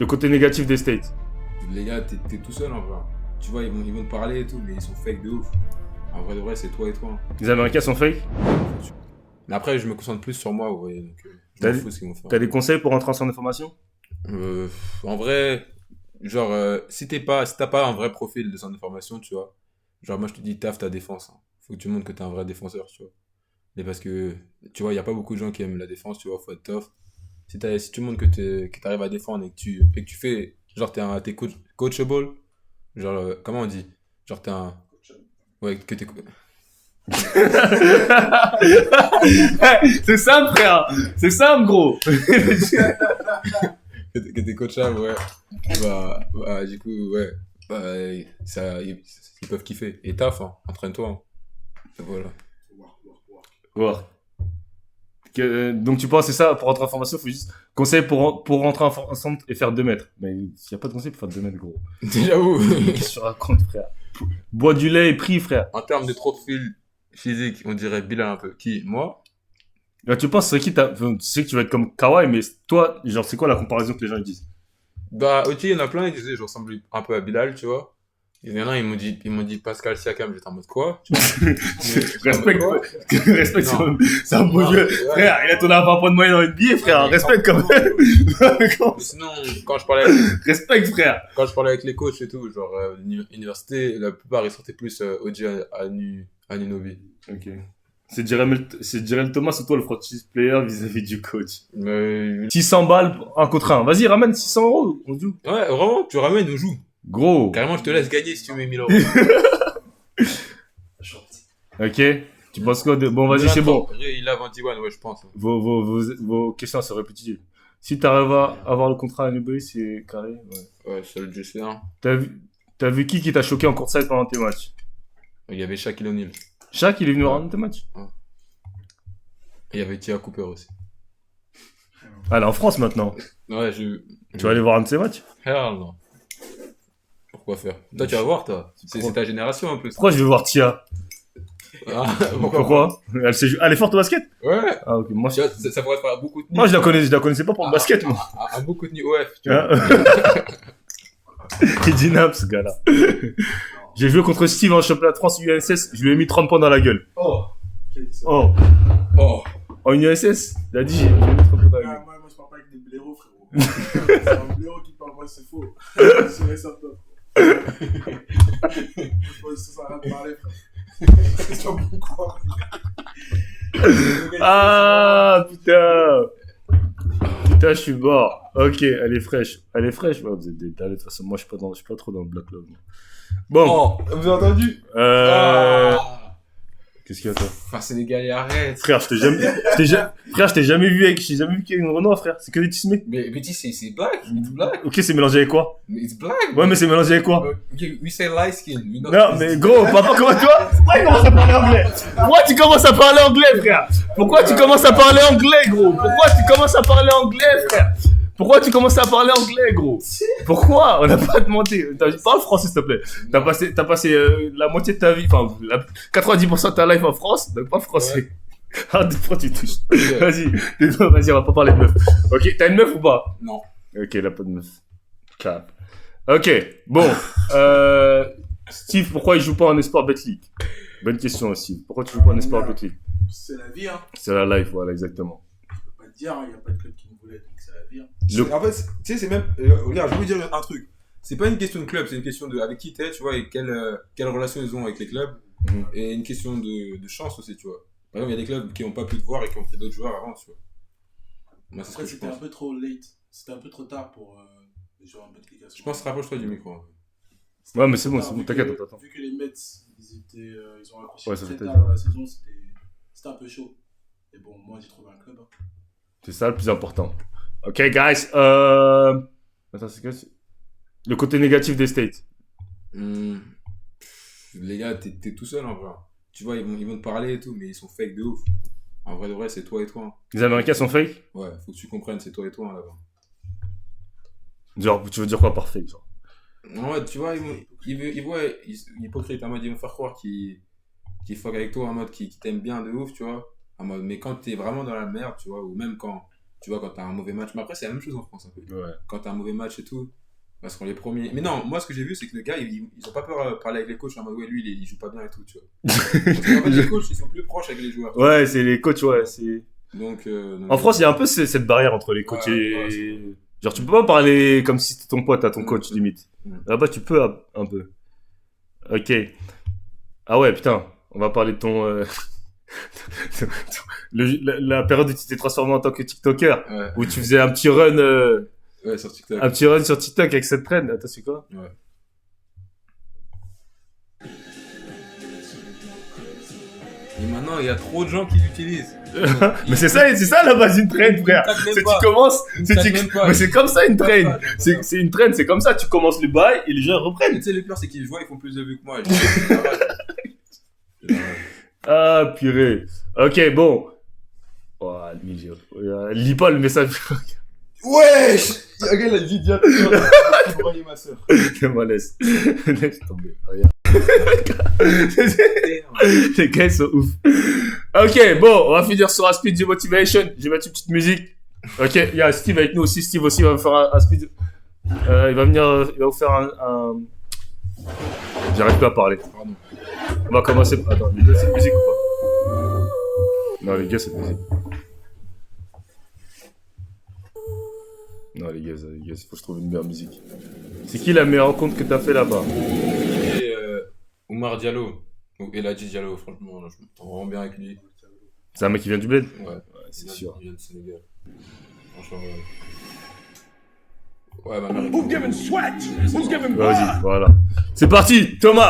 Le côté négatif des States. Les gars, t'es tout seul en vrai. Tu vois, ils vont te parler et tout, mais ils sont fake de ouf. En vrai de vrai, c'est toi et toi. Les Américains sont fake. Mais après, je me concentre plus sur moi, vous voyez. Donc, je T'as m'en fous de ce qu'ils vont faire. T'as des conseils pour rentrer en centre d'information? En vrai, genre, si t'as pas un vrai profil de centre d'information, tu vois, genre, moi je te dis, taffe ta défense. Hein. Faut que tu montres que t'es un vrai défenseur, tu vois. Mais parce que, tu vois, il y a pas beaucoup de gens qui aiment la défense, tu vois, faut être tough. Si tu montres que t'arrives à défendre et que tu fais, genre, t'es coachable, genre, comment on dit? Genre, t'es un. Ouais, que t'es. C'est simple, frère. C'est simple, gros. Que t'es coachable, ouais. Du coup, ouais. Ils peuvent kiffer. Et taf, hein. Entraîne-toi. Hein. Et voilà. Ouais. Donc tu penses c'est ça, pour rentrer en formation, il faut juste conseil pour rentrer en centre et faire 2 mètres. Mais il n'y a pas de conseil pour faire 2 mètres, gros. Déjà où Qu'est-ce que tu racontes, frère? Bois du lait et prie, frère. En termes de profil physique, on dirait Bilal un peu. Qui? Moi? Là, tu penses, c'est qui tu sais que tu vas être comme Kawhi, mais toi, genre, c'est quoi la comparaison que les gens ils disent? Bah, ok, il y en a plein, ils disaient je ressemble un peu à Bilal, tu vois. Il y en a, ils m'ont dit Pascal Siakam, j'étais en mode quoi? Respecte, respecte Non. c'est un beau Non, jeu. ouais. Frère, il a tourné à 20 points de moyenne en NBA, frère. Mais Respecte quand même. Mais sinon, quand je parlais Respecte, frère. avec les coachs et tout, genre université, la plupart ils sortaient plus OG Anunoby. Ok. C'est Jerel Thomas ou toi le franchise player vis-à-vis du coach? Mais 600 balles, un contre un. Vas-y, ramène 600 euros, on joue. ouais, vraiment, tu ramènes, on joue. Gros. Carrément, je te laisse gagner si tu mets 1000 euros. Ok. Tu penses quoi de... Bon, vas-y, c'est bon. Il a 21, ouais, je pense. Vos questions sont répétitives. Si t'arrives à avoir le contrat à Newbury, c'est carré. Ouais. Ouais, c'est le GC1. T'as vu qui t'a choqué en courtside pendant tes matchs? Il y avait Shaquille O'Neal. Shaq, il est venu voir un de tes matchs? Et il y avait Tia Cooper aussi. Ah, elle est en France maintenant. Ouais, Tu vas aller voir un de ses matchs? Hell non. Pourquoi faire? Toi, tu vas voir, toi. C'est ta génération un peu. Pourquoi je vais voir Tia? Ah, Pourquoi? Elle est forte au basket? Ouais. Ah, ok. Moi, Tu vois, ça pourrait faire beaucoup de moi je la connaissais pas pour le basket, moi. Un beaucoup de OF, tu vois. Hein. Il dit nappe, ce gars-là. J'ai joué contre Steve en championnat de France UNSS, je lui ai mis 30 points dans la gueule. Oh. Qui a dit ça? Oh. Oh. En UNSS, il a dit, j'ai mis 30 points dans la gueule. Moi, je parle pas avec des blaireaux, frérot. C'est un blaireau qui parle, moi, c'est faux. C'est vrai, ça top. Je pense que ça sert à rien de parler, frère. C'est pas bon, quoi. Ah, putain. Putain, je suis mort. Ok, elle est fraîche. Elle est fraîche. Ouais, vous êtes des tarés. De toute façon, moi, je suis pas trop dans le Black Love. Bon. Oh, vous avez entendu? Qu'est-ce qu'il y a, toi? Enfin, Sénégalais, arrête. Frère, je t'ai jamais vu avec, j'ai jamais vu Kevin Renoir, frère. C'est que des tismés. Mais dis, c'est black. It's black. Ok, c'est mélangé avec quoi? Mais it's black. Ouais, mais c'est mélangé avec quoi? Okay, we say light skin. We not Non, mais gros, papa, comment toi? Pourquoi tu commences à parler anglais? Pourquoi tu commences à parler anglais, frère? Pourquoi tu commences à parler anglais, gros? Pourquoi tu commences à parler anglais, frère? Pourquoi tu commences à parler anglais, gros? Pourquoi? On n'a pas demandé. Parle français, s'il te plaît. T'as passé la moitié de ta vie, enfin, 90% de ta life en France, donc pas français. Ah, des fois tu touches. Vas-y, on va pas parler de meuf. Ok, t'as une meuf ou pas? Non. Ok, elle a pas de meuf. Cap. Ok, bon. Steve, pourquoi il joue pas en Esport Bet League? Bonne question aussi. Pourquoi tu joues pas en Esport Bet League? C'est la vie, hein. C'est la life, voilà, exactement. Je peux pas te dire, il n'y a pas de club qui me voulait, donc c'est la vie, hein. En fait, tu sais, c'est même. Regarde, je vais vous dire un truc. C'est pas une question de club, c'est une question de avec qui t'es, tu vois, et quelle relation ils ont avec les clubs. Mhm. Et une question de chance aussi, tu vois. Par exemple, il y a des clubs qui n'ont pas pu te voir et qui ont pris d'autres joueurs avant, tu vois. Moi, c'est ce Après, que je c'était un pense. peu trop late. C'était un peu trop tard pour les joueurs en Bundesliga. Je pense, rapproche-toi du micro. C'était Ouais, un mais peu c'est trop bon, tard, c'est bon, vu t'inquiète, que- attends. Vu que les Mets, ils ont accroché Ouais, ça très fait tard dans la saison, c'était un peu chaud. Et bon, moi, j'ai trouvé un club. Hein. C'est ça le plus important. Ok, guys. Attends, c'est quoi? Le côté négatif des States. Les gars, t'es tout seul en vrai. Tu vois, ils vont te parler et tout, mais ils sont fake de ouf. En vrai de vrai, c'est toi et toi. Hein. Les Américains sont fake? Ouais, faut que tu comprennes, c'est toi et toi hein, là-bas. Genre, tu veux dire quoi par fake, genre? Ouais, tu vois, ils voient hypocrite en mode, ils vont faire croire qu'ils fuck avec toi en mode, qu'ils t'aiment bien de ouf, tu vois. En mode, mais quand t'es vraiment dans la merde, tu vois, ou même quand Tu vois, quand t'as un mauvais match. Mais après, c'est la même chose en France, un peu. Ouais. Quand t'as un mauvais match et tout, parce qu'on les premiers. Mais non, moi, ce que j'ai vu, c'est que le gars, ils ont pas peur de parler avec les coachs en mode, ouais, lui, il joue pas bien et tout, tu vois. Parce qu'en fait, les coachs, ils sont plus proches avec les joueurs. Ouais, c'est les coachs, ouais. C'est... Donc, En France, il y a un peu cette barrière entre les coachs et... Genre, tu peux pas parler comme si c'était ton pote à ton coach, limite. Là-bas, tu peux un peu. Ok. Ah ouais, putain. On va parler de ton... la période où tu t'es transformé en tant que TikToker. Ouais. Où tu faisais un petit run... Ouais, sur TikTok. Un petit run sur TikTok avec cette trend. Attends, c'est quoi? Ouais. Et maintenant, il y a trop de gens qui l'utilisent. Mais c'est ça la base d'une trend, frère. Même C'est pas. tu commences, Ils c'est tag même pas. mais c'est comme ça une trend. pas. C'est une trend, c'est comme ça. Tu commences le bail et les gens reprennent. Tu sais, le pire, c'est qu'ils voient, ils font plus de vues que moi. Ah purée. Ok, bon. Oh, lis pas le message. Wesh! Regarde la vidéo. Envoyer ma soeur. Moi, laisse tomber. Regarde. Les gars, ils sont ouf. Ok, bon, on va finir sur un speed de motivation. Je vais mettre une petite musique. Ok, il y a Steve avec nous aussi. Steve aussi va me faire un speed. Il va venir, il va vous faire un... J'arrive plus à parler. Pardon. On va commencer. Attends, les gars, c'est musique ou pas? Non, les gars, c'est musique. Non, les gars, il faut que je trouve une meilleure musique. C'est qui la meilleure rencontre que t'as fait là-bas? Et Oumar Diallo. Ou Eladji Diallo, franchement, je m'entends vraiment bien avec lui. C'est un mec qui vient du bled? Ouais, c'est sûr. Il vient de Sénégal. Franchement, ouais, ma mère. Vas-y, voilà. C'est parti, Thomas!